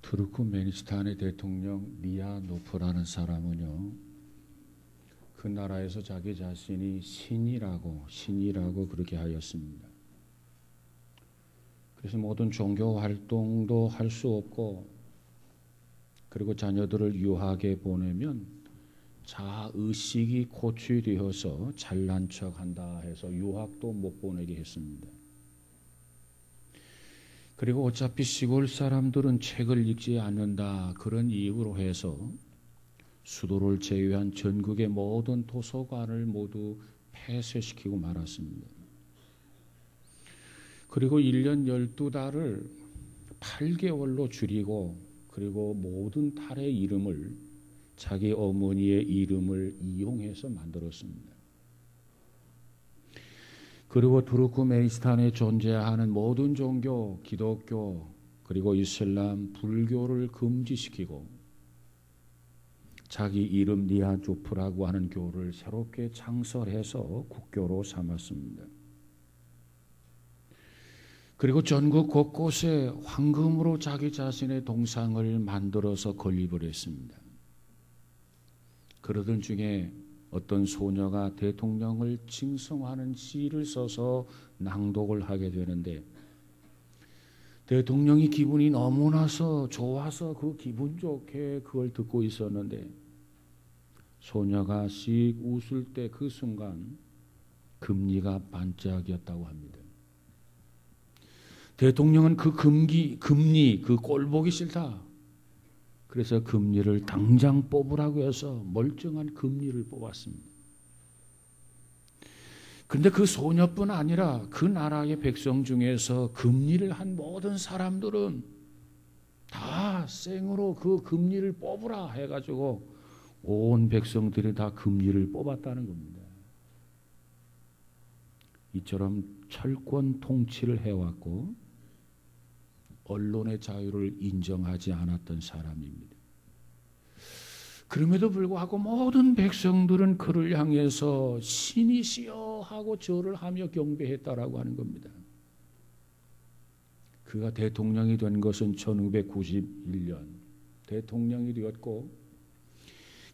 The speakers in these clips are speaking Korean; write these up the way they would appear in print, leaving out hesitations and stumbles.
투르크메니스탄의 대통령 니아노프라는 사람은요, 그 나라에서 자기 자신이 신이라고 그렇게 하였습니다. 그래서 모든 종교 활동도 할 수 없고, 그리고 자녀들을 유학에 보내면 자의식이 고취되어서 잘난 척한다 해서 유학도 못 보내게 했습니다. 그리고 어차피 시골 사람들은 책을 읽지 않는다, 그런 이유로 해서 수도를 제외한 전국의 모든 도서관을 모두 폐쇄시키고 말았습니다. 그리고 1년 12달을 8개월로 줄이고, 그리고 모든 달의 이름을 자기 어머니의 이름을 이용해서 만들었습니다. 그리고 투르크메니스탄에 존재하는 모든 종교, 기독교, 그리고 이슬람, 불교를 금지시키고 자기 이름 니아조프라고 하는 교를 새롭게 창설해서 국교로 삼았습니다. 그리고 전국 곳곳에 황금으로 자기 자신의 동상을 만들어서 건립을 했습니다. 그러던 중에 어떤 소녀가 대통령을 칭송하는 시를 써서 낭독을 하게 되는데, 대통령이 기분이 너무나서 좋아서 그 기분 좋게 그걸 듣고 있었는데, 소녀가 씩 웃을 때 그 순간 금리가 반짝였다고 합니다. 대통령은 그 금리, 그 꼴 보기 싫다. 그래서 금리를 당장 뽑으라고 해서 멀쩡한 금리를 뽑았습니다. 그런데 그 소녀뿐 아니라 그 나라의 백성 중에서 금리를 한 모든 사람들은 다 생으로 그 금리를 뽑으라 해가지고 온 백성들이 다 금리를 뽑았다는 겁니다. 이처럼 철권 통치를 해왔고 언론의 자유를 인정하지 않았던 사람입니다. 그럼에도 불구하고 모든 백성들은 그를 향해서 신이시여 하고 절을 하며 경배했다라고 하는 겁니다. 그가 대통령이 된 것은 1991년 대통령이 되었고,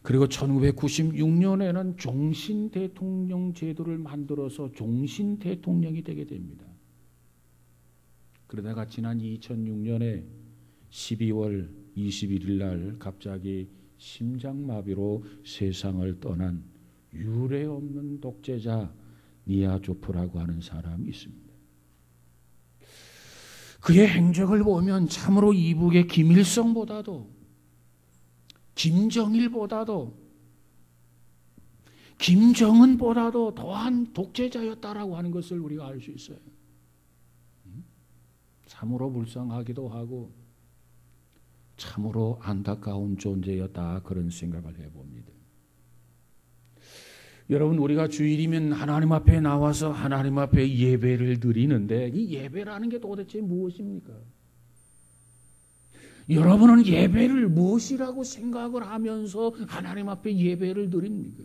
그리고 1996년에는 종신 대통령 제도를 만들어서 종신 대통령이 되게 됩니다. 그러다가 지난 2006년에 12월 21일 날 갑자기 심장마비로 세상을 떠난 유례 없는 독재자 니아조프라고 하는 사람이 있습니다. 그의 행적을 보면 참으로 이북의 김일성보다도, 김정일보다도, 김정은보다도 더한 독재자였다라고 하는 것을 우리가 알 수 있어요. 참으로 불쌍하기도 하고 참으로 안타까운 존재였다, 그런 생각을 해봅니다. 여러분, 우리가 주일이면 하나님 앞에 나와서 하나님 앞에 예배를 드리는데, 이 예배라는 게 도대체 무엇입니까? 여러분은 예배를 무엇이라고 생각을 하면서 하나님 앞에 예배를 드립니까?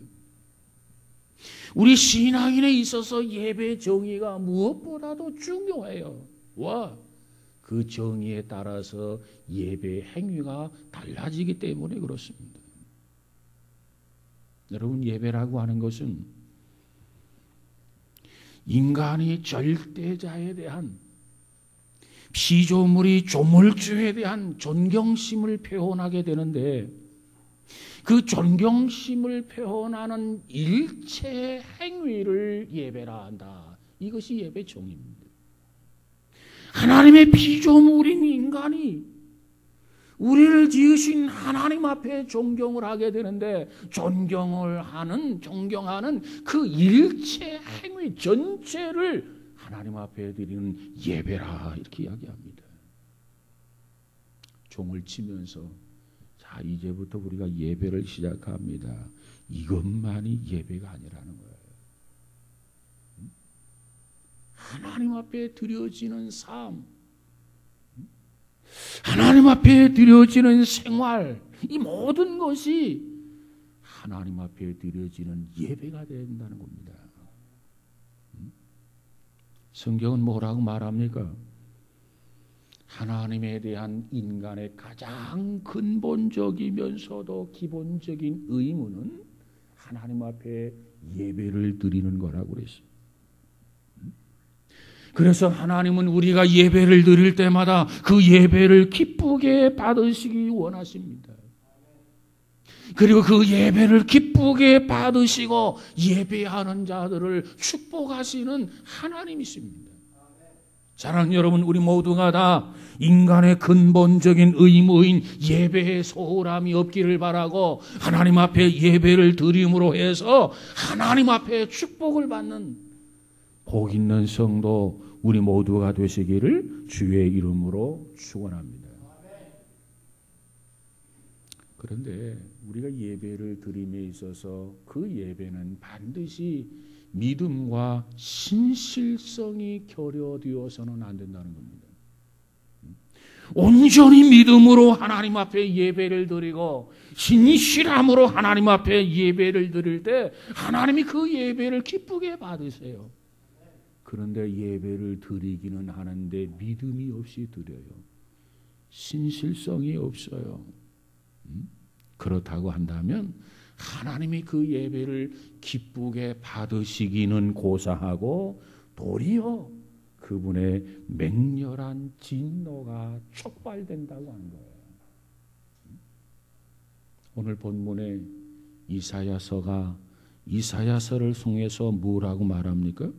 우리 신앙인에 있어서 예배 정의가 무엇보다도 중요해요. 그 정의에 따라서 예배 행위가 달라지기 때문에 그렇습니다. 여러분, 예배라고 하는 것은 인간이 절대자에 대한, 피조물이 조물주에 대한 존경심을 표현하게 되는데, 그 존경심을 표현하는 일체 행위를 예배라 한다. 이것이 예배 정의입니다. 하나님의 피조물인 인간이 우리를 지으신 하나님 앞에 존경을 하게 되는데, 존경하는 그 일체 행위 전체를 하나님 앞에 드리는 예배라, 이렇게 이야기합니다. 종을 치면서 자, 이제부터 우리가 예배를 시작합니다. 이것만이 예배가 아니라는 거예요. 하나님 앞에 드려지는 삶, 하나님 앞에 드려지는 생활, 이 모든 것이 하나님 앞에 드려지는 예배가 된다는 겁니다. 성경은 뭐라고 말합니까? 하나님에 대한 인간의 가장 근본적이면서도 기본적인 의무는 하나님 앞에 예배를 드리는 거라고 그랬어요. 그래서 하나님은 우리가 예배를 드릴 때마다 그 예배를 기쁘게 받으시기 원하십니다. 그리고 그 예배를 기쁘게 받으시고 예배하는 자들을 축복하시는 하나님이십니다. 사랑하는 여러분, 우리 모두가 다 인간의 근본적인 의무인 예배에 소홀함이 없기를 바라고 하나님 앞에 예배를 드림으로 해서 하나님 앞에 축복을 받는 복 있는 성도 우리 모두가 되시기를 주의 이름으로 축원합니다. 그런데 우리가 예배를 드림에 있어서 그 예배는 반드시 믿음과 신실성이 결여되어서는 안 된다는 겁니다. 온전히 믿음으로 하나님 앞에 예배를 드리고 신실함으로 하나님 앞에 예배를 드릴 때 하나님이 그 예배를 기쁘게 받으세요. 그런데 예배를 드리기는 하는데 믿음이 없이 드려요. 신실성이 없어요. 그렇다고 한다면 하나님이 그 예배를 기쁘게 받으시기는 고사하고 도리어 그분의 맹렬한 진노가 촉발된다고 하는 거예요. 오늘 본문에 이사야서를 통해서 뭐라고 말합니까?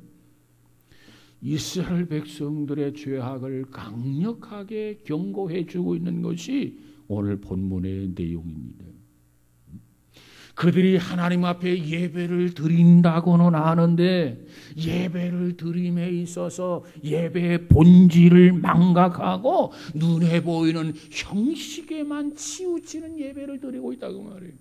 이스라엘 백성들의 죄악을 강력하게 경고해 주고 있는 것이 오늘 본문의 내용입니다. 그들이 하나님 앞에 예배를 드린다고는 아는데 예배를 드림에 있어서 예배의 본질을 망각하고 눈에 보이는 형식에만 치우치는 예배를 드리고 있다고 말해요.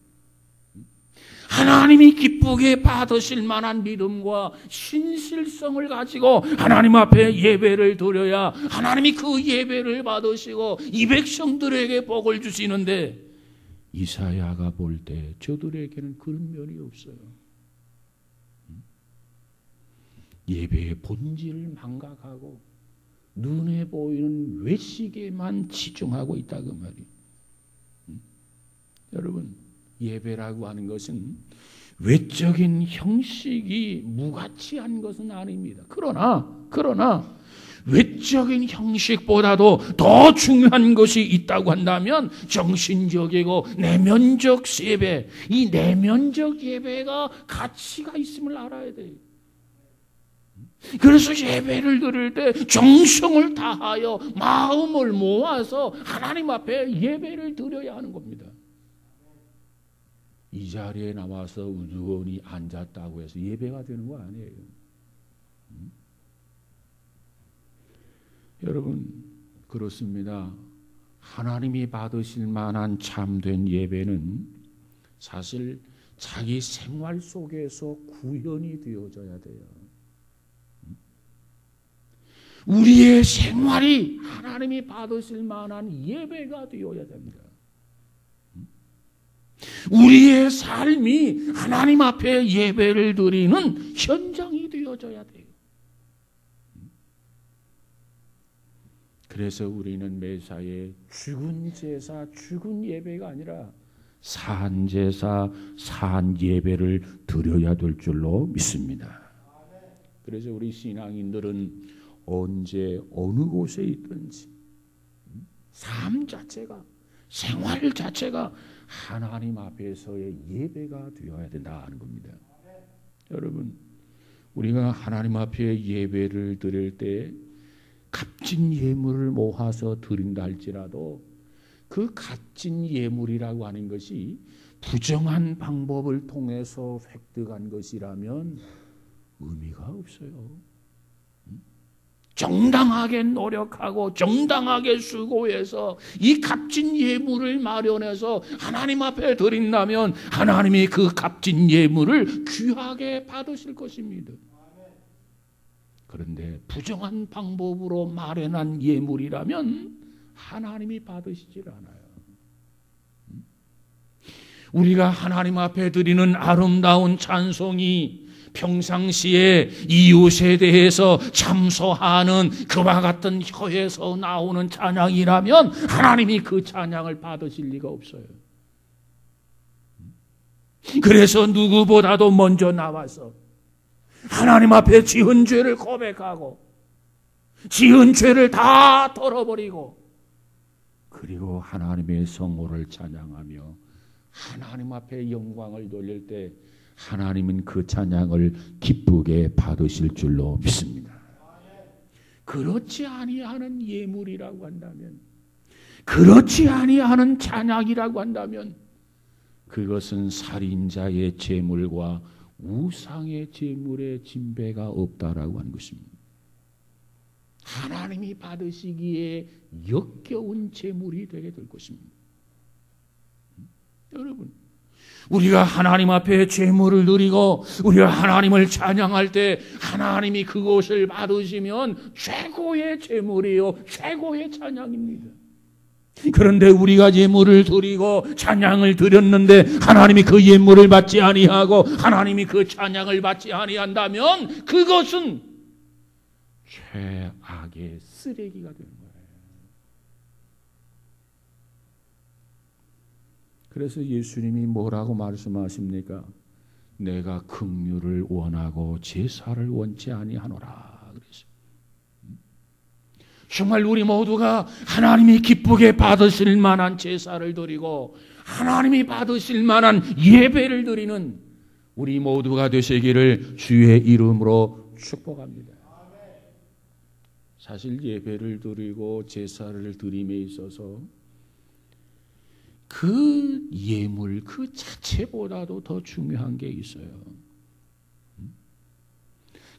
하나님이 기쁘게 받으실 만한 믿음과 신실성을 가지고 하나님 앞에 예배를 드려야 하나님이 그 예배를 받으시고 이 백성들에게 복을 주시는데 이사야가 볼 때 저들에게는 그런 면이 없어요. 예배의 본질을 망각하고 눈에 보이는 외식에만 치중하고 있다고 말이에요. 여러분, 예배라고 하는 것은 외적인 형식이 무가치한 것은 아닙니다. 그러나 외적인 형식보다도 더 중요한 것이 있다고 한다면 정신적이고 내면적 예배, 이 내면적 예배가 가치가 있음을 알아야 돼요. 그래서 예배를 드릴 때 정성을 다하여 마음을 모아서 하나님 앞에 예배를 드려야 하는 겁니다. 이 자리에 나와서 우두원이 앉았다고 해서 예배가 되는 거 아니에요. 여러분, 그렇습니다. 하나님이 받으실 만한 참된 예배는 사실 자기 생활 속에서 구현이 되어져야 돼요. 우리의 생활이 하나님이 받으실 만한 예배가 되어야 됩니다. 우리의 삶이 하나님 앞에 예배를 드리는 현장이 되어져야 돼요. 그래서 우리는 매사에 죽은 제사, 죽은 예배가 아니라 산 제사, 산 예배를 드려야 될 줄로 믿습니다. 그래서 우리 신앙인들은 언제 어느 곳에 있든지 삶 자체가, 생활 자체가 하나님 앞에서의 예배가 되어야 된다는 겁니다. 여러분, 우리가 하나님 앞에 예배를 드릴 때 값진 예물을 모아서 드린다 할지라도 그 값진 예물이라고 하는 것이 부정한 방법을 통해서 획득한 것이라면 의미가 없어요. 정당하게 노력하고 정당하게 수고해서 이 값진 예물을 마련해서 하나님 앞에 드린다면 하나님이 그 값진 예물을 귀하게 받으실 것입니다. 그런데 부정한 방법으로 마련한 예물이라면 하나님이 받으시질 않아요. 우리가 하나님 앞에 드리는 아름다운 찬송이 평상시에 이웃에 대해서 참소하는 그와 같은 혀에서 나오는 찬양이라면 하나님이 그 찬양을 받으실 리가 없어요. 그래서 누구보다도 먼저 나와서 하나님 앞에 지은 죄를 고백하고 지은 죄를 다 털어버리고 그리고 하나님의 성호를 찬양하며 하나님 앞에 영광을 돌릴 때 하나님은 그 찬양을 기쁘게 받으실 줄로 믿습니다. 그렇지 아니하는 예물이라고 한다면, 그렇지 아니하는 찬양이라고 한다면 그것은 살인자의 제물과 우상의 제물의 진배가 없다라고 하는 것입니다. 하나님이 받으시기에 역겨운 제물이 되게 될 것입니다. 여러분, 우리가 하나님 앞에 제물을 드리고 우리가 하나님을 찬양할 때 하나님이 그것을 받으시면 최고의 제물이요, 최고의 찬양입니다. 그런데 우리가 예물을 드리고 찬양을 드렸는데 하나님이 그 예물을 받지 아니하고 하나님이 그 찬양을 받지 아니한다면 그것은 최악의 쓰레기가 되는 거예요. 그래서 예수님이 뭐라고 말씀하십니까? 내가 긍휼을 원하고 제사를 원치 아니하노라 그랬어요. 정말 우리 모두가 하나님이 기쁘게 받으실 만한 제사를 드리고 하나님이 받으실 만한 예배를 드리는 우리 모두가 되시기를 주의 이름으로 축복합니다. 사실 예배를 드리고 제사를 드림에 있어서 그 예물 그 자체보다도 더 중요한 게 있어요.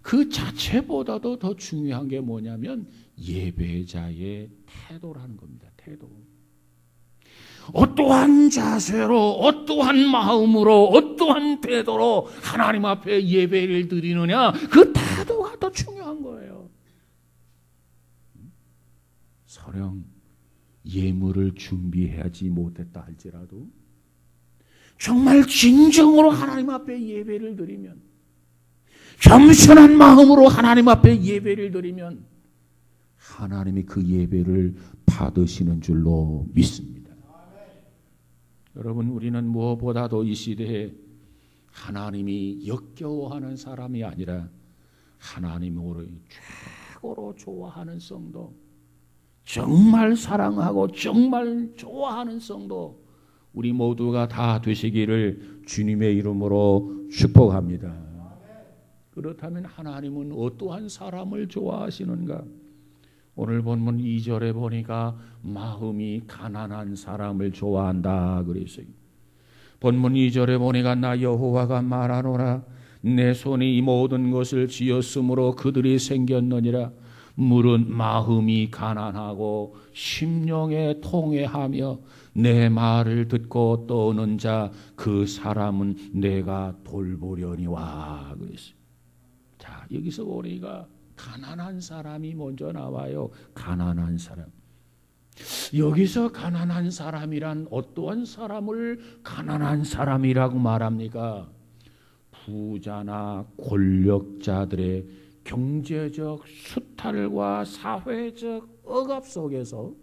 그 자체보다도 더 중요한 게 뭐냐면 예배자의 태도라는 겁니다. 태도. 어떠한 자세로, 어떠한 마음으로, 어떠한 태도로 하나님 앞에 예배를 드리느냐, 그 태도가 더 중요한 거예요. 설령 예물을 준비하지 못했다 할지라도 정말 진정으로 하나님 앞에 예배를 드리면, 겸손한 마음으로 하나님 앞에 예배를 드리면 하나님이 그 예배를 받으시는 줄로 믿습니다. 여러분, 우리는 무엇보다도 이 시대에 하나님이 역겨워하는 사람이 아니라 하나님으로 최고로 좋아하는 성도, 정말 사랑하고 정말 좋아하는 성도 우리 모두가 다 되시기를 주님의 이름으로 축복합니다. 그렇다면 하나님은 어떠한 사람을 좋아하시는가? 오늘 본문 2절에 보니까 마음이 가난한 사람을 좋아한다 그랬어요. 본문 2절에 보니까 나 여호와가 말하노라 내 손이 이 모든 것을 지었으므로 그들이 생겼느니라. 물은 마음이 가난하고 심령에 통회하며 내 말을 듣고 떠오는 자 그 사람은 내가 돌보려니와 그랬어요. 자, 여기서 우리가 가난한 사람이 먼저 나와요. 가난한 사람. 여기서 가난한 사람이란 어떠한 사람을 가난한 사람이라고 말합니까? 부자나 권력자들의 경제적 수탈과 사회적 억압 속에서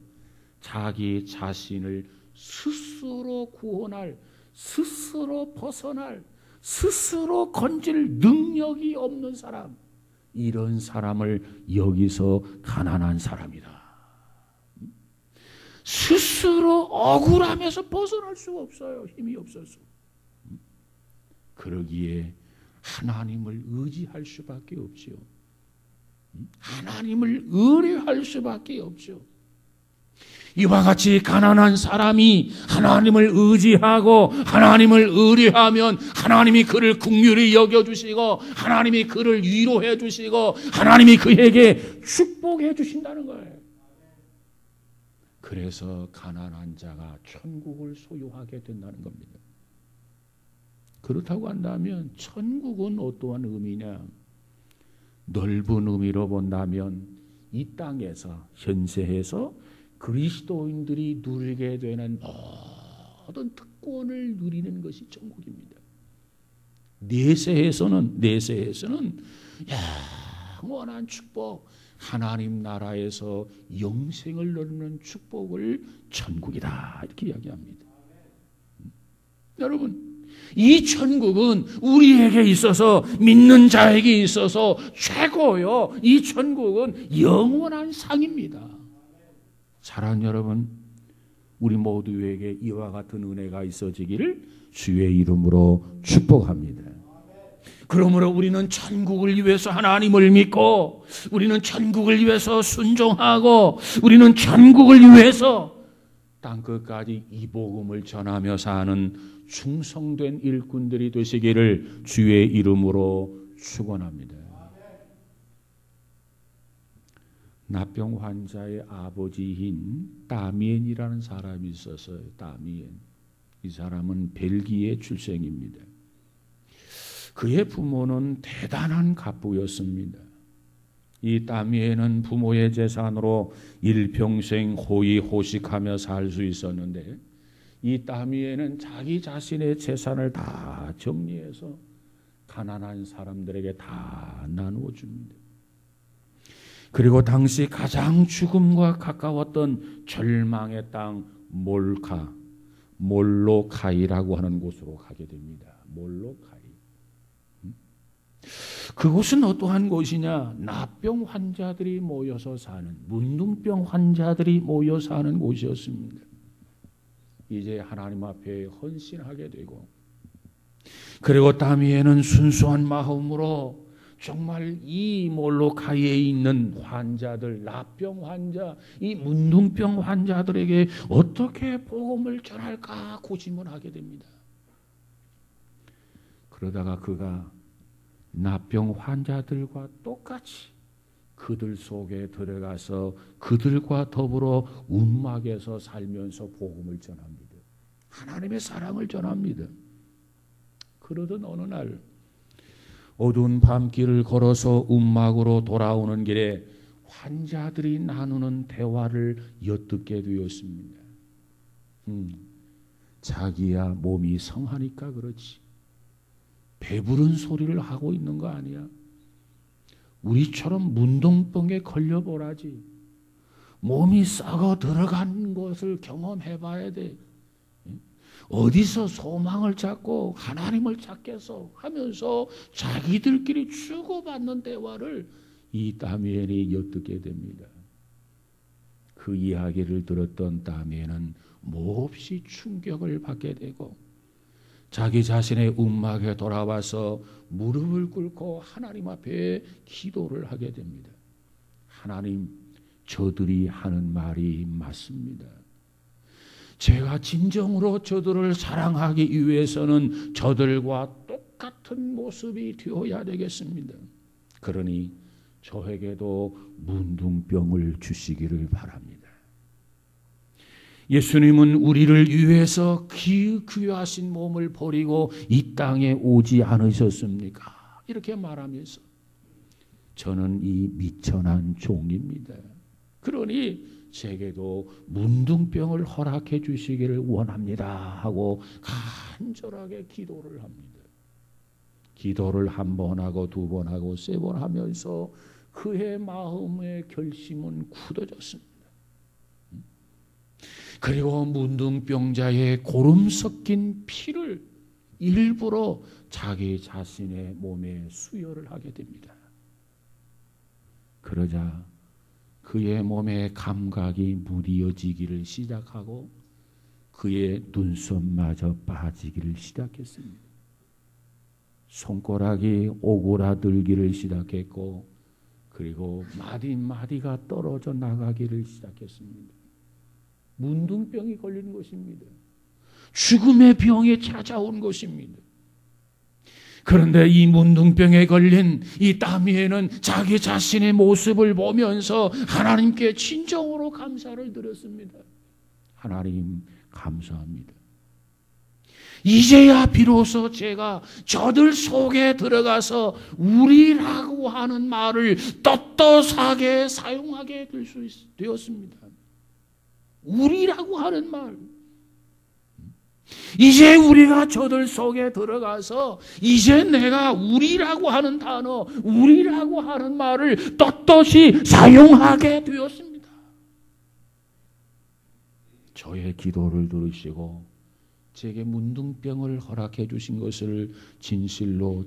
자기 자신을 스스로 구원할, 스스로 벗어날, 스스로 건질 능력이 없는 사람, 이런 사람을 여기서 가난한 사람이다. 스스로 억울함에서 벗어날 수가 없어요. 힘이 없어서. 그러기에 하나님을 의지할 수밖에 없지요. 하나님을 의뢰할 수밖에 없죠. 이와 같이 가난한 사람이 하나님을 의지하고 하나님을 의뢰하면 하나님이 그를 긍휼히 여겨주시고 하나님이 그를 위로해 주시고 하나님이 그에게 축복해 주신다는 거예요. 그래서 가난한 자가 천국을 소유하게 된다는 겁니다. 그렇다고 한다면 천국은 어떠한 의미냐? 넓은 의미로 본다면 이 땅에서 현세에서 그리스도인들이 누리게 되는 모든 특권을 누리는 것이 천국입니다. 내세에서는 영원한 축복, 하나님 나라에서 영생을 누리는 축복을 천국이다 이렇게 이야기합니다. 여러분, 이 천국은 우리에게 있어서, 믿는 자에게 있어서 최고요. 이 천국은 영원한 상입니다. 사랑하는 여러분, 우리 모두에게 이와 같은 은혜가 있어지기를 주의 이름으로 축복합니다. 그러므로 우리는 천국을 위해서 하나님을 믿고, 우리는 천국을 위해서 순종하고, 우리는 천국을 위해서 땅끝까지 이 복음을 전하며 사는 충성된 일꾼들이 되시기를 주의 이름으로 축원합니다. 납병 환자의 아버지인 다미엔이라는 사람이 있었어요. 다미엔. 이 사람은 벨기에 출생입니다. 그의 부모는 대단한 갑부였습니다. 이 다미엔은 부모의 재산으로 일평생 호의호식하며 살 수 있었는데, 이 다미엔은 자기 자신의 재산을 다 정리해서 가난한 사람들에게 다 나누어 줍니다. 그리고 당시 가장 죽음과 가까웠던 절망의 땅 몰로카이라고 하는 곳으로 가게 됩니다. 몰로카이. 그곳은 어떠한 곳이냐? 납병 환자들이 모여서 사는, 문둥병 환자들이 모여 사는 곳이었습니다. 이제 하나님 앞에 헌신하게 되고, 그리고 다미에는 순수한 마음으로 정말 이 몰로카이에 있는 환자들, 납병 환자, 이 문둥병 환자들에게 어떻게 복음을 전할까 고심을 하게 됩니다. 그러다가 그가 납병 환자들과 똑같이 그들 속에 들어가서 그들과 더불어 움막에서 살면서 복음을 전합니다. 하나님의 사랑을 전합니다. 그러던 어느 날 어두운 밤길을 걸어서 움막으로 돌아오는 길에 환자들이 나누는 대화를 엿듣게 되었습니다. 자기야 몸이 성하니까 그렇지, 배부른 소리를 하고 있는 거 아니야? 우리처럼 문둥병에 걸려보라지. 몸이 썩어 들어간 것을 경험해봐야 돼. 어디서 소망을 찾고 하나님을 찾겠어 하면서 자기들끼리 주고받는 대화를 이 다미엘이 엿듣게 됩니다. 그 이야기를 들었던 다미엘은 몹시 충격을 받게 되고 자기 자신의 움막에 돌아와서 무릎을 꿇고 하나님 앞에 기도를 하게 됩니다. 하나님, 저들이 하는 말이 맞습니다. 제가 진정으로 저들을 사랑하기 위해서는 저들과 똑같은 모습이 되어야 되겠습니다. 그러니 저에게도 문둥병을 주시기를 바랍니다. 예수님은 우리를 위해서 귀하신 몸을 버리고 이 땅에 오지 않으셨습니까? 이렇게 말하면서 저는 이 미천한 종입니다. 그러니 제게도 문둥병을 허락해 주시기를 원합니다 하고 간절하게 기도를 합니다. 기도를 한 번 하고 두 번 하고 세 번 하면서 그의 마음의 결심은 굳어졌습니다. 그리고 문둥병자의 고름 섞인 피를 일부러 자기 자신의 몸에 수혈을 하게 됩니다. 그러자 그의 몸에 감각이 무디어지기를 시작하고 그의 눈썹마저 빠지기를 시작했습니다. 손가락이 오그라들기를 시작했고 그리고 마디마디가 떨어져 나가기를 시작했습니다. 문둥병이 걸린 것입니다. 죽음의 병이 찾아온 것입니다. 그런데 이 문둥병에 걸린 이 다미엘은 자기 자신의 모습을 보면서 하나님께 진정으로 감사를 드렸습니다. 하나님 감사합니다. 이제야 비로소 제가 저들 속에 들어가서 우리라고 하는 말을 떳떳하게 사용하게 될 수 되었습니다. 우리라고 하는 말. 이제 우리가 저들 속에 들어가서 이제 내가 우리라고 하는 단어, 우리라고 하는 말을 떳떳이 사용하게 되었습니다. 저의 기도를 들으시고 제게 문둥병을 허락해 주신 것을 진실로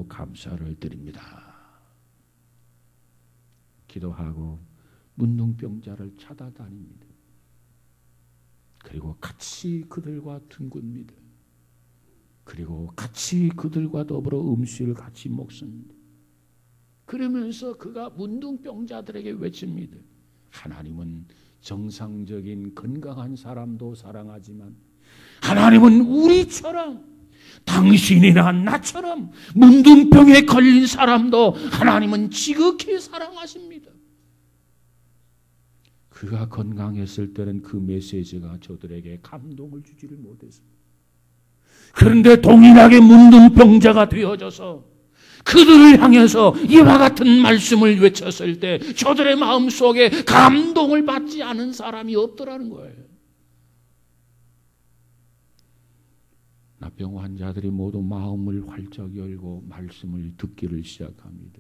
감사를 드립니다. 기도하고 문둥병자를 찾아다닙니다. 그리고 같이 그들과 둥굽니다. 그리고 같이 그들과 더불어 음식을 같이 먹습니다. 그러면서 그가 문둥병자들에게 외칩니다. 하나님은 정상적인 건강한 사람도 사랑하지만 하나님은 우리처럼, 당신이나 나처럼 문둥병에 걸린 사람도 하나님은 지극히 사랑하십니다. 그가 건강했을 때는 그 메시지가 저들에게 감동을 주지를 못했습니다. 그런데 동일하게 문둥병자가 되어져서 그들을 향해서 이와 같은 말씀을 외쳤을 때 저들의 마음속에 감동을 받지 않은 사람이 없더라는 거예요. 나병 환자들이 모두 마음을 활짝 열고 말씀을 듣기를 시작합니다.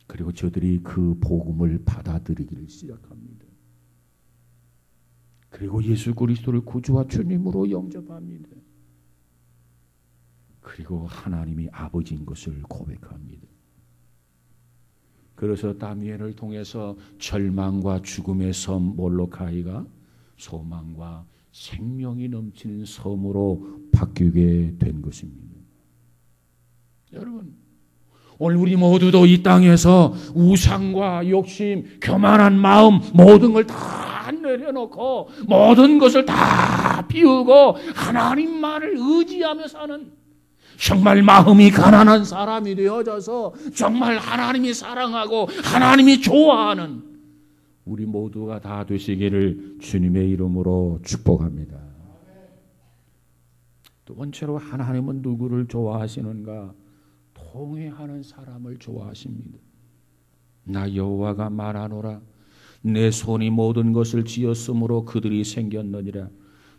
그리고 저들이 그 복음을 받아들이기를 시작합니다. 그리고 예수 그리스도를 구주와 주님으로 영접합니다. 그리고 하나님이 아버지인 것을 고백합니다. 그래서 다니엘을 통해서 절망과 죽음의 섬 몰로카이가 소망과 생명이 넘치는 섬으로 바뀌게 된 것입니다. 여러분, 오늘 우리 모두도 이 땅에서 우상과 욕심, 교만한 마음 모든 걸 다 내려놓고 모든 것을 다 비우고 하나님만을 의지하며 사는, 정말 마음이 가난한 사람이 되어져서 정말 하나님이 사랑하고 하나님이 좋아하는 우리 모두가 다 되시기를 주님의 이름으로 축복합니다. 두 번째로 하나님은 누구를 좋아하시는가? 통회하는 사람을 좋아하십니다. 나 여호와가 말하노라. 내 손이 모든 것을 지었으므로 그들이 생겼느니라.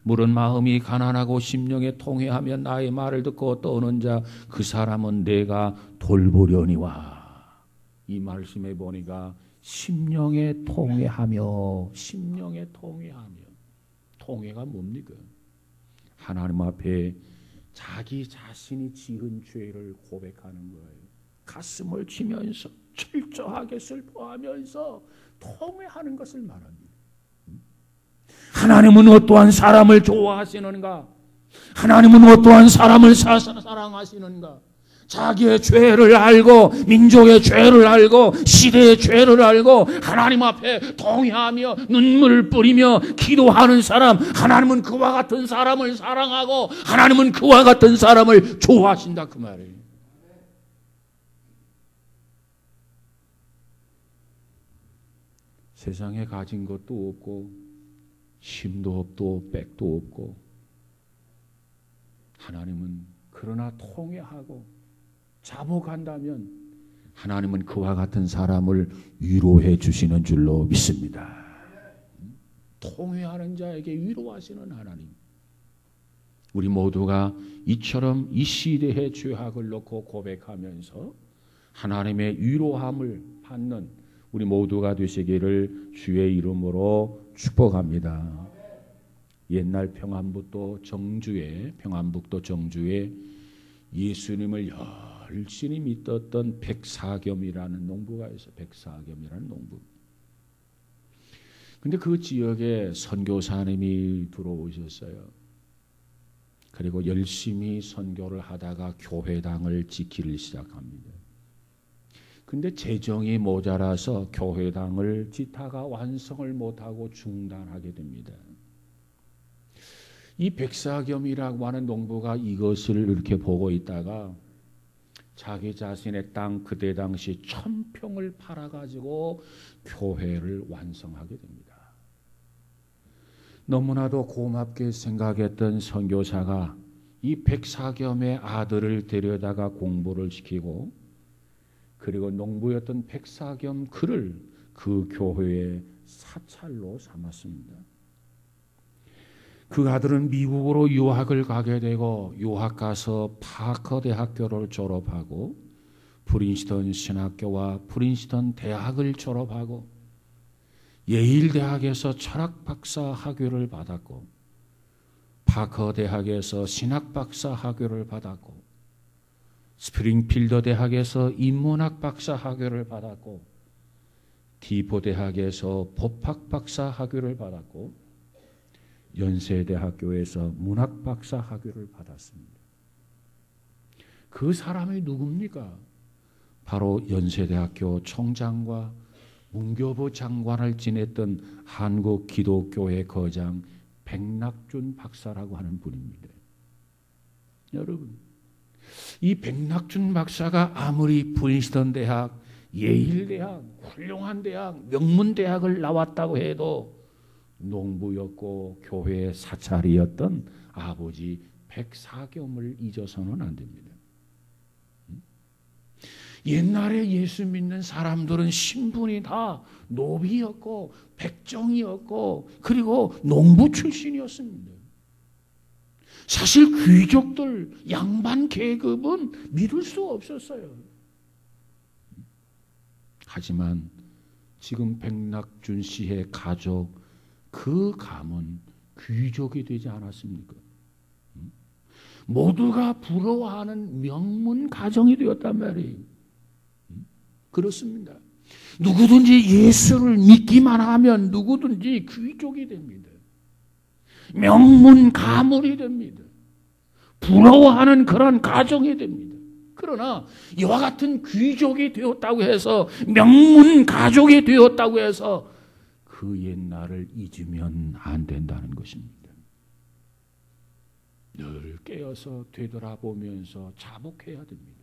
물은 마음이 가난하고 심령에 통회하며 나의 말을 듣고 떠오는 자 그 사람은 내가 돌보려니와. 이 말씀에 보니까 심령에 통회하며, 심령에 통회하며, 통회가 뭡니까? 하나님 앞에 자기 자신이 지은 죄를 고백하는 거예요. 가슴을 치면서 철저하게 슬퍼하면서 통회하는 것을 말합니다. 하나님은 어떠한 사람을 좋아하시는가? 하나님은 어떠한 사람을 사랑하시는가? 자기의 죄를 알고, 민족의 죄를 알고, 시대의 죄를 알고 하나님 앞에 통회하며 눈물을 뿌리며 기도하는 사람, 하나님은 그와 같은 사람을 사랑하고 하나님은 그와 같은 사람을 좋아하신다, 그 말이에요. 세상에 가진 것도 없고 힘도 없고 백도 없고, 하나님은 그러나 통회하고 자복한다면 하나님은 그와 같은 사람을 위로해 주시는 줄로 믿습니다. 통회하는 자에게 위로하시는 하나님. 우리 모두가 이처럼 이 시대의 죄악을 놓고 고백하면서 하나님의 위로함을 받는 우리 모두가 되시기를 주의 이름으로 축복합니다. 옛날 평안북도 정주에 예수님을 열심히 믿었던 백사겸이라는 농부가 있어요. 백사겸이라는 농부. 근데 그 지역에 선교사님이 들어오셨어요. 그리고 열심히 선교를 하다가 교회당을 지키기 시작합니다. 근데 재정이 모자라서 교회당을 짓다가 완성을 못하고 중단하게 됩니다. 이 백사겸이라고 하는 농부가 이것을 이렇게 보고 있다가 자기 자신의 땅, 그때 당시 1000평을 팔아가지고 교회를 완성하게 됩니다. 너무나도 고맙게 생각했던 선교사가 이 백사겸의 아들을 데려다가 공부를 시키고, 그리고 농부였던 백사겸 그를 그 교회의 사찰로 삼았습니다. 그 아들은 미국으로 유학을 가게 되고 유학 가서 파커 대학교를 졸업하고 프린스턴 신학교와 프린스턴 대학을 졸업하고 예일 대학에서 철학 박사 학위를 받았고 파커 대학에서 신학 박사 학위를 받았고 스프링필더 대학에서 인문학 박사 학위를 받았고 디포 대학에서 법학 박사 학위를 받았고 연세대학교에서 문학 박사 학위를 받았습니다. 그 사람이 누굽니까? 바로 연세대학교 총장과 문교부 장관을 지냈던 한국 기독교회 거장 백낙준 박사라고 하는 분입니다. 여러분, 이 백낙준 박사가 아무리 프린스턴 대학, 예일 대학, 훌륭한 대학, 명문 대학을 나왔다고 해도 농부였고 교회 사찰이었던 아버지 백사겸을 잊어서는 안 됩니다. 옛날에 예수 믿는 사람들은 신분이 다 노비였고 백정이었고 그리고 농부 출신이었습니다. 사실 귀족들, 양반 계급은 믿을 수 없었어요. 하지만 지금 백낙준 씨의 가족, 그 가문 귀족이 되지 않았습니까? 모두가 부러워하는 명문 가정이 되었단 말이에요. 그렇습니다. 누구든지 예수를 믿기만 하면 누구든지 귀족이 됩니다. 명문 가문이 됩니다. 부러워하는 그런 가정이 됩니다. 그러나 이와 같은 귀족이 되었다고 해서 명문 가족이 되었다고 해서 그 옛날을 잊으면 안 된다는 것입니다. 늘 깨어서 되돌아보면서 자복해야 됩니다.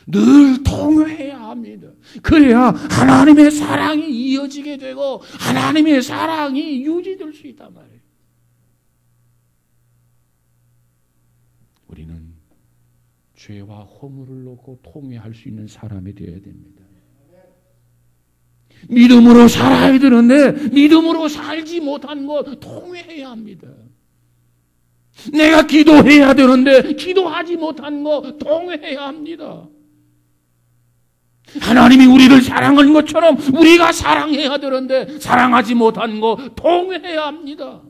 늘 통회해야 합니다. 그래야 하나님의 사랑이 이어지게 되고 하나님의 사랑이 유지될 수 있단 말이에요. 우리는 죄와 허물을 놓고 통회할 수 있는 사람이 되어야 됩니다. 믿음으로 살아야 되는데 믿음으로 살지 못한 것 통회해야 합니다. 내가 기도해야 되는데 기도하지 못한 거 통회해야 합니다. 하나님이 우리를 사랑한 것처럼 우리가 사랑해야 되는데 사랑하지 못한 거 통회해야 합니다.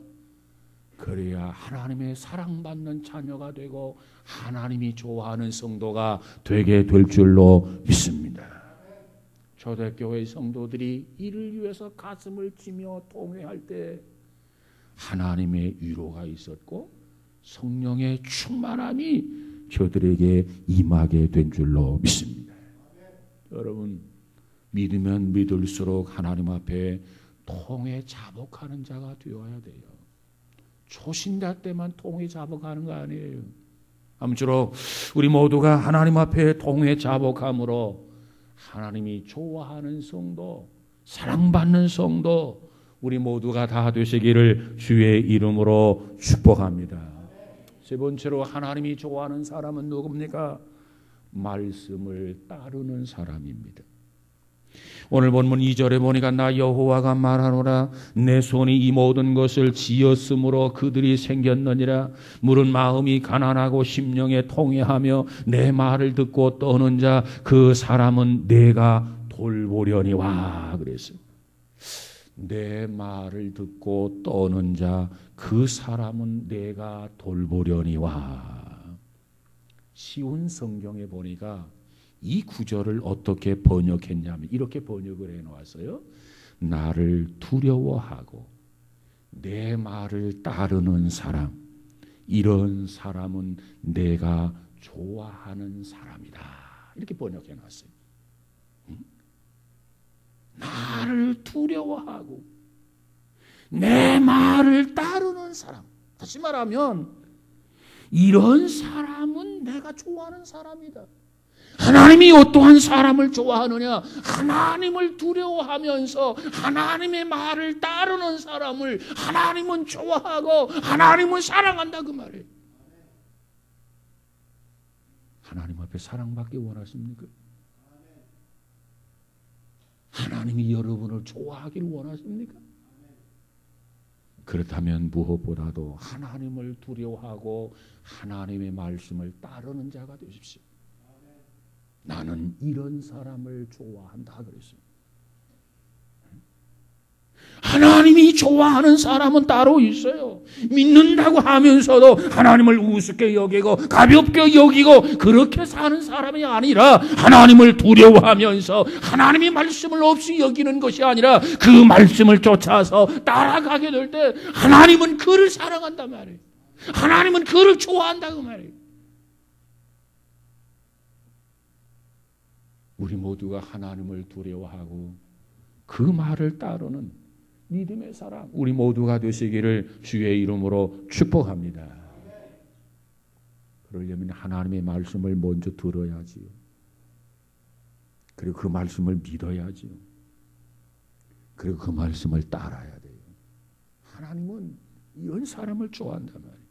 그래야 하나님의 사랑받는 자녀가 되고 하나님이 좋아하는 성도가 되게 될 줄로 믿습니다. 초대교회 성도들이 이를 위해서 가슴을 치며 통회할 때 하나님의 위로가 있었고 성령의 충만함이 저들에게 임하게 된 줄로 믿습니다. 여러분, 믿으면 믿을수록 하나님 앞에 통회 자복하는 자가 되어야 돼요. 초신자 때만 통회 자복하는 거 아니에요. 아무쪼록 우리 모두가 하나님 앞에 통회 자복함으로 하나님이 좋아하는 성도, 사랑받는 성도 우리 모두가 다 되시기를 주의 이름으로 축복합니다. 세 번째로 하나님이 좋아하는 사람은 누굽니까? 말씀을 따르는 사람입니다. 오늘 본문 2절에 보니까 나 여호와가 말하노라 내 손이 이 모든 것을 지었으므로 그들이 생겼느니라. 물은 마음이 가난하고 심령에 통회하며 내 말을 듣고 떠는 자 그 사람은 내가 돌보려니와 그랬어요. 내 말을 듣고 떠는 자 그 사람은 내가 돌보려니와. 쉬운 성경에 보니까 이 구절을 어떻게 번역했냐면 이렇게 번역을 해놓았어요. 나를 두려워하고 내 말을 따르는 사람, 이런 사람은 내가 좋아하는 사람이다. 이렇게 번역해놨어요. 나를 두려워하고 내 말을 따르는 사람. 다시 말하면 이런 사람은 내가 좋아하는 사람이다. 하나님이 어떠한 사람을 좋아하느냐? 하나님을 두려워하면서 하나님의 말을 따르는 사람을 하나님은 좋아하고 하나님은 사랑한다 그 말이에요. 하나님 앞에 사랑받기 원하십니까? 하나님이 여러분을 좋아하기를 원하십니까? 그렇다면 무엇보다도 하나님을 두려워하고 하나님의 말씀을 따르는 자가 되십시오. 나는 이런 사람을 좋아한다 그랬습니다. 하나님이 좋아하는 사람은 따로 있어요. 믿는다고 하면서도 하나님을 우습게 여기고 가볍게 여기고 그렇게 사는 사람이 아니라 하나님을 두려워하면서 하나님의 말씀을 없이 여기는 것이 아니라 그 말씀을 쫓아서 따라가게 될 때 하나님은 그를 사랑한단 말이에요. 하나님은 그를 좋아한다고 말이에요. 우리 모두가 하나님을 두려워하고 그 말을 따르는 믿음의 사람 우리 모두가 되시기를 주의 이름으로 축복합니다. 그러려면 하나님의 말씀을 먼저 들어야지요. 그리고 그 말씀을 믿어야지요. 그리고 그 말씀을 따라야 돼요. 하나님은 이런 사람을 좋아한단 말이에요.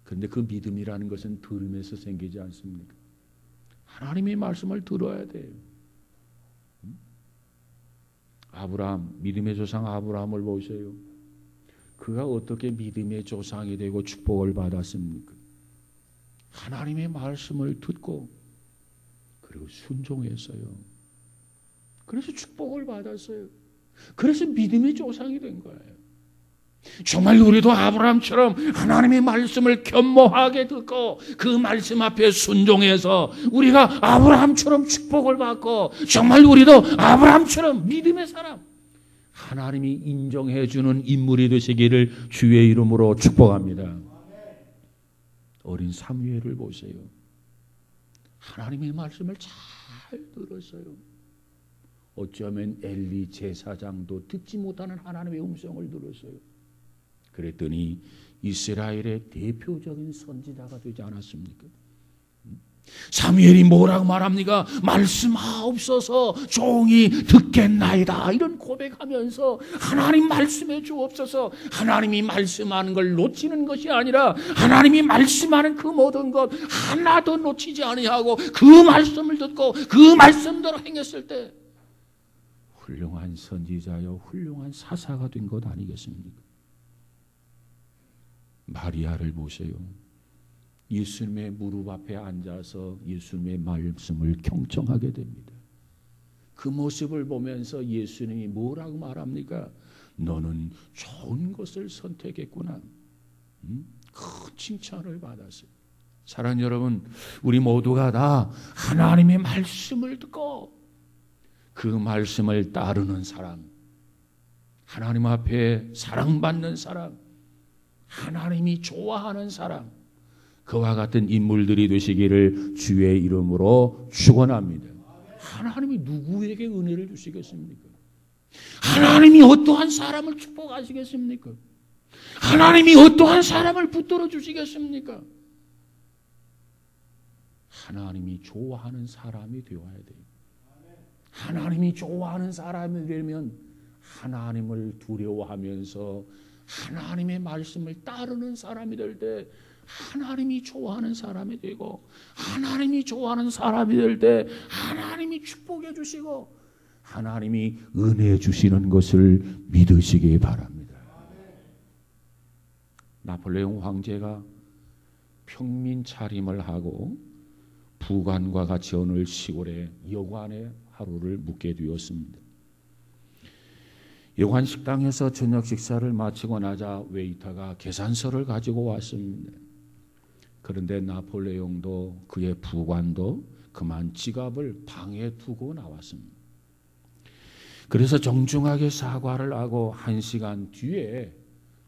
그런데 그 믿음이라는 것은 들음에서 생기지 않습니까? 하나님의 말씀을 들어야 돼요. 아브라함, 믿음의 조상 아브라함을 보세요. 그가 어떻게 믿음의 조상이 되고 축복을 받았습니까? 하나님의 말씀을 듣고 그리고 순종했어요. 그래서 축복을 받았어요. 그래서 믿음의 조상이 된 거예요. 정말 우리도 아브라함처럼 하나님의 말씀을 겸허하게 듣고 그 말씀 앞에 순종해서 우리가 아브라함처럼 축복을 받고 정말 우리도 아브라함처럼 믿음의 사람 하나님이 인정해 주는 인물이 되시기를 주의 이름으로 축복합니다. 어린 사무엘을 보세요. 하나님의 말씀을 잘 들었어요. 어쩌면 엘리 제사장도 듣지 못하는 하나님의 음성을 들었어요. 그랬더니 이스라엘의 대표적인 선지자가 되지 않았습니까? 사무엘이 뭐라고 말합니까? 말씀하옵소서 종이 듣겠나이다 이런 고백하면서 하나님 말씀해 주옵소서. 하나님이 말씀하는 걸 놓치는 것이 아니라 하나님이 말씀하는 그 모든 것 하나도 놓치지 아니하고 그 말씀을 듣고 그 말씀대로 행했을 때 훌륭한 선지자요 훌륭한 사사가 된 것 아니겠습니까? 마리아를 보세요. 예수님의 무릎 앞에 앉아서 예수님의 말씀을 경청하게 됩니다. 그 모습을 보면서 예수님이 뭐라고 말합니까? 너는 좋은 것을 선택했구나. 큰 칭찬을 받았어요. 사랑하는 여러분, 우리 모두가 다 하나님의 말씀을 듣고 그 말씀을 따르는 사람, 하나님 앞에 사랑받는 사람, 하나님이 좋아하는 사람, 그와 같은 인물들이 되시기를 주의 이름으로 축원합니다. 하나님이 누구에게 은혜를 주시겠습니까? 하나님이 어떠한 사람을 축복하시겠습니까? 하나님이 어떠한 사람을 붙들어 주시겠습니까? 하나님이 좋아하는 사람이 되어야 돼요. 하나님이 좋아하는 사람이 되면 하나님을 두려워하면서 하나님의 말씀을 따르는 사람이 될 때 하나님이 좋아하는 사람이 되고 하나님이 좋아하는 사람이 될 때 하나님이 축복해 주시고 하나님이 은혜 주시는 것을 믿으시기 바랍니다. 나폴레옹 황제가 평민 차림을 하고 부관과 같이 어느 시골의 여관에 하루를 묵게 되었습니다. 여관 식당에서 저녁 식사를 마치고 나자 웨이터가 계산서를 가지고 왔습니다. 그런데 나폴레옹도 그의 부관도 그만 지갑을 방에 두고 나왔습니다. 그래서 정중하게 사과를 하고 1시간 뒤에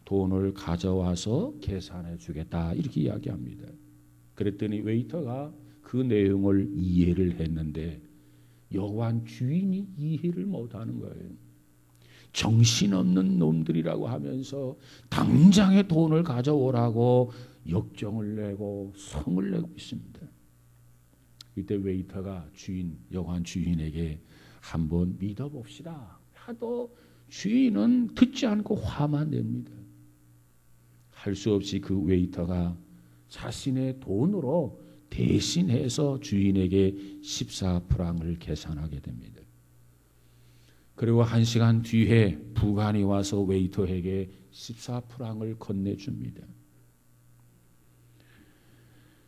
돈을 가져와서 계산해 주겠다 이렇게 이야기합니다. 그랬더니 웨이터가 그 내용을 이해를 했는데 여관 주인이 이해를 못하는 거예요. 정신없는 놈들이라고 하면서 당장에 돈을 가져오라고 역정을 내고 성을 내고 있습니다. 이때 웨이터가 여관 주인에게 한번 믿어봅시다 하도 주인은 듣지 않고 화만 냅니다. 할 수 없이 그 웨이터가 자신의 돈으로 대신해서 주인에게 14프랑을 계산하게 됩니다. 그리고 1시간 뒤에 부관이 와서 웨이터에게 14프랑을 건네줍니다.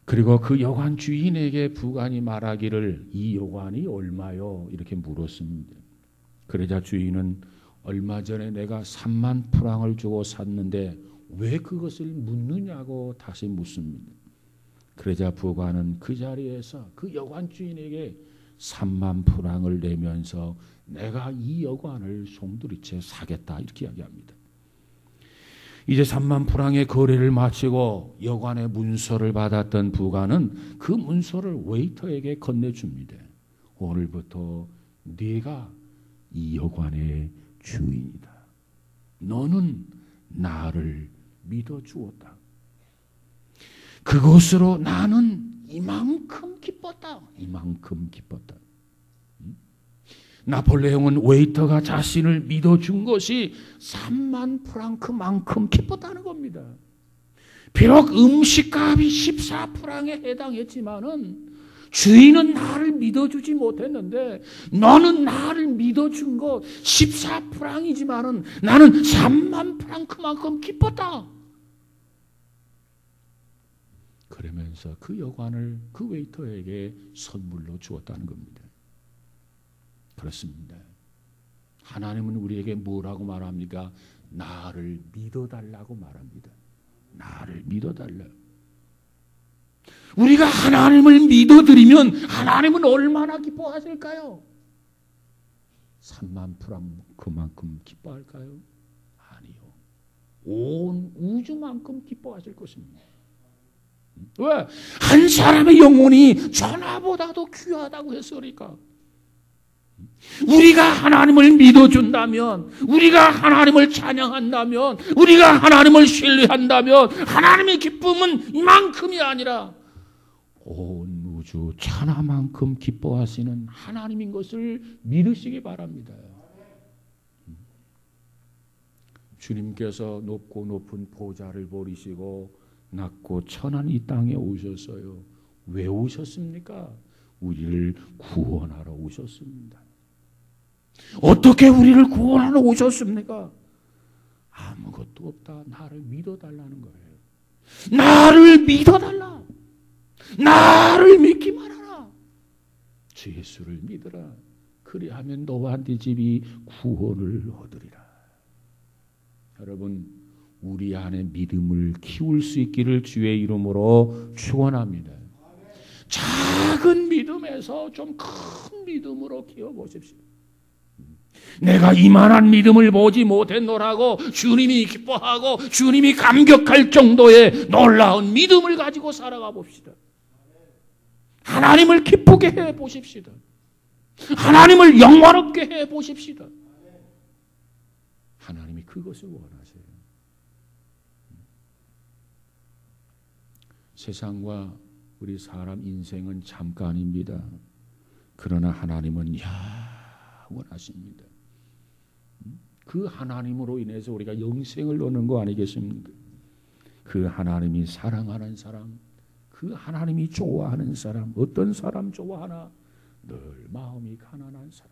그리고 그 여관 주인에게 부관이 말하기를 이 여관이 얼마요? 이렇게 물었습니다. 그러자 주인은 얼마 전에 내가 3만 프랑을 주고 샀는데 왜 그것을 묻느냐고 다시 묻습니다. 그러자 부관은 그 자리에서 그 여관 주인에게 3만 프랑을 내면서 내가 이 여관을 송두리째 사겠다 이렇게 이야기합니다. 이제 3만 프랑의 거래를 마치고 여관의 문서를 받았던 부관은 그 문서를 웨이터에게 건네줍니다. 오늘부터 네가 이 여관의 주인이다. 너는 나를 믿어주었다. 그것으로 나는 이만큼 기뻤다. 이만큼 기뻤다. 나폴레옹은 웨이터가 자신을 믿어준 것이 3만 프랑크만큼 기뻤다는 겁니다. 비록 음식값이 14프랑에 해당했지만은 주인은 나를 믿어주지 못했는데 너는 나를 믿어준 것 14프랑이지만은 나는 3만 프랑크만큼 기뻤다. 그러면서 그 여관을 그 웨이터에게 선물로 주었다는 겁니다. 그렇습니다. 하나님은 우리에게 뭐라고 말합니까? 나를 믿어달라고 말합니다. 나를 믿어달라. 우리가 하나님을 믿어드리면 하나님은 얼마나 기뻐하실까요? 3만 프랑 그만큼 기뻐할까요? 아니요. 온 우주만큼 기뻐하실 것입니다. 왜? 한 사람의 영혼이 전화보다도 귀하다고 했으니까. 우리가 하나님을 믿어준다면, 우리가 하나님을 찬양한다면, 우리가 하나님을 신뢰한다면 하나님의 기쁨은 이만큼이 아니라 온 우주 천하만큼 기뻐하시는 하나님인 것을 믿으시기 바랍니다. 주님께서 높고 높은 보좌를 버리시고 낮고 천한 이 땅에 오셨어요. 왜 오셨습니까? 우리를 구원하러 오셨습니다. 어떻게 우리를 구원하러 오셨습니까? 아무것도 없다. 나를 믿어달라는 거예요. 나를 믿어달라. 나를 믿기만 하라. 주 예수를 믿으라. 그리하면 너와 네 집이 구원을 얻으리라. 여러분, 우리 안에 믿음을 키울 수 있기를 주의 이름으로 축원합니다. 작은 믿음에서 좀 큰 믿음으로 키워보십시오. 내가 이만한 믿음을 보지 못했노라고 주님이 기뻐하고 주님이 감격할 정도의 놀라운 믿음을 가지고 살아가 봅시다. 하나님을 기쁘게 해 보십시다. 하나님을 영화롭게 해 보십시다. 하나님이 그것을 원하세요. 세상과 우리 사람 인생은 잠깐입니다. 그러나 하나님은 영원하십니다. 그 하나님으로 인해서 우리가 영생을 얻는 거 아니겠습니까? 그 하나님이 사랑하는 사람, 그 하나님이 좋아하는 사람, 어떤 사람 좋아하나? 늘 마음이 가난한 사람.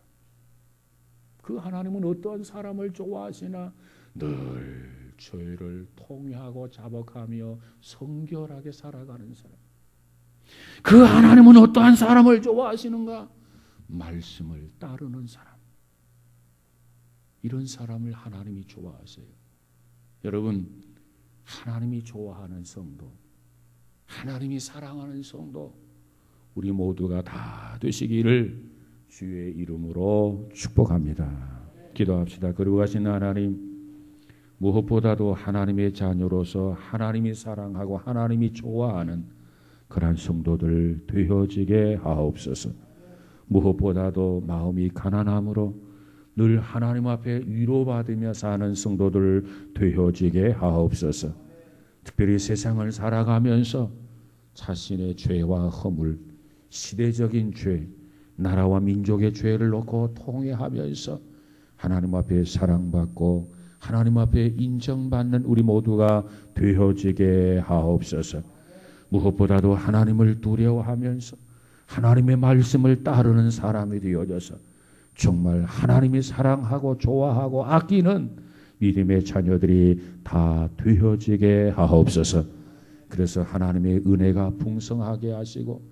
그 하나님은 어떠한 사람을 좋아하시나? 늘 죄를 통회하고 자복하며 성결하게 살아가는 사람. 그 하나님은 어떠한 사람을 좋아하시는가? 말씀을 따르는 사람. 이런 사람을 하나님이 좋아하세요. 여러분, 하나님이 좋아하는 성도, 하나님이 사랑하는 성도, 우리 모두가 다 되시기를 주의 이름으로 축복합니다. 기도합시다. 거룩하신 하나님, 무엇보다도 하나님의 자녀로서 하나님이 사랑하고 하나님이 좋아하는 그러한 성도들 되어지게 하옵소서. 무엇보다도 마음이 가난함으로 늘 하나님 앞에 위로받으며 사는 성도들 되어지게 하옵소서. 특별히 세상을 살아가면서 자신의 죄와 허물, 시대적인 죄, 나라와 민족의 죄를 놓고 통회하면서 하나님 앞에 사랑받고 하나님 앞에 인정받는 우리 모두가 되어지게 하옵소서. 무엇보다도 하나님을 두려워하면서 하나님의 말씀을 따르는 사람이 되어져서 정말 하나님이 사랑하고 좋아하고 아끼는 믿음의 자녀들이 다 되어지게 하옵소서. 그래서 하나님의 은혜가 풍성하게 하시고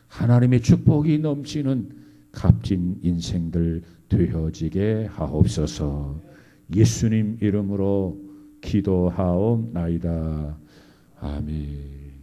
하나님의 축복이 넘치는 값진 인생들 되어지게 하옵소서. 예수님 이름으로 기도하옵나이다. 아멘.